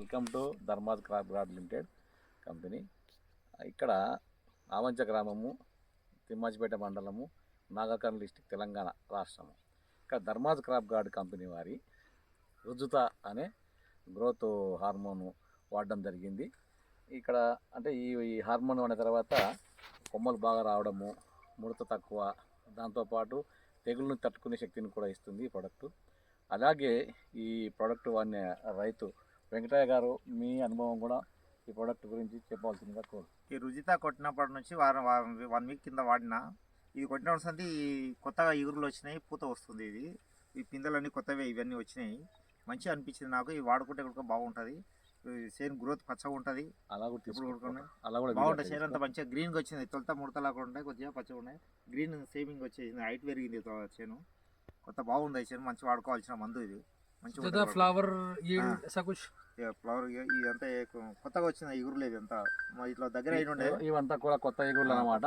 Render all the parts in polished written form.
Welcome to Dharmaj crop guard limited company. ఇక్కడ ఆవంచ గ్రామము, తిమ్మాజిపేట మండలము, నాగర్కర్నూల్ డిస్టిక్, తెలంగాణ రాష్ట్రము. ఇక్కడ ధర్మాజ్ క్రాప్ గార్డ్ కంపెనీ వారి రుజుత అనే గ్రోత్ హార్మోన్ వాడడం జరిగింది. ఇక్కడ అంటే ఈ హార్మోన్ వాడిన తర్వాత కొమ్మలు బాగా రావడము, ముడత తక్కువ, దాంతోపాటు తెగుళ్ళను తట్టుకునే శక్తిని కూడా ఇస్తుంది ఈ ప్రోడక్ట్. అలాగే ఈ ప్రోడక్ట్ వాడిన రైతు వెంకటయ్య గారు, మీ అనుభవం కూడా ఈ ప్రోడక్ట్ గురించి చెప్పాల్సిందిగా కోరు. ఈ రుజిత కొట్టినప్పటి నుంచి 1 వీక్ కింద వాడినా. ఇది కొట్టినప్పుడు సంది కొత్తగా ఇగురులు వచ్చినాయి, పూత వస్తుంది. ఈ పిందెలన్నీ కొత్తవే ఇవన్నీ వచ్చినాయి. మంచిగా అనిపించింది నాకు. ఇది వాడుకుంటే కూడా బాగుంటుంది. చేను గ్రోత్ పచ్చగా ఉంటుంది. అలా కూడా అలా కూడా బాగుంటుంది. చేను అంతా మంచిగా గ్రీన్గా వచ్చింది. తొలత ముడతలాగా ఉంటాయి, కొద్దిగా పచ్చగా ఉన్నాయి. గ్రీన్ సేవింగ్ వచ్చేసింది, హైట్ పెరిగింది చేను. కొత్త బాగుంది చేను. మంచిగా వాడుకోవాల్సిన మందు ఇది. మంచిగా ఫ్లవర్ ఫ్లవర్ ఇదంతా కొత్తగా వచ్చిన ఇగురులు ఇదంతా ఇట్లా దగ్గర అయిన ఇవంతా కూడా కొత్త ఇగురులు అనమాట.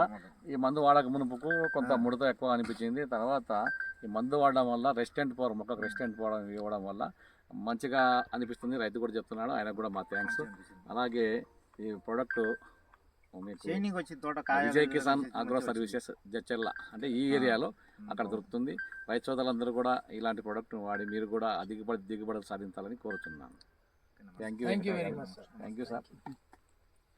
ఈ మందు వాడక మునుపుకు కొంత ముడత ఎక్కువ అనిపించింది. తర్వాత ఈ మందు వాడడం వల్ల రెసిస్టెంట్ పవర్, మొక్కకు రెసిస్టెంట్ పవర్ ఇవ్వడం వల్ల మంచిగా అనిపిస్తుంది. రైతు కూడా చెప్తున్నాడు, ఆయనకు కూడా మా థ్యాంక్స్. అలాగే ఈ product Vijay Kisan agro services Jadcherla అంటే ఈ ఏరియాలో అక్కడ దొరుకుతుంది. రైతు సోదరులందరూ కూడా ఇలాంటి ప్రోడక్ట్ వాడి మీరు కూడా దిగుబడులు సాధించాలని కోరుతున్నాను. Thank you sir.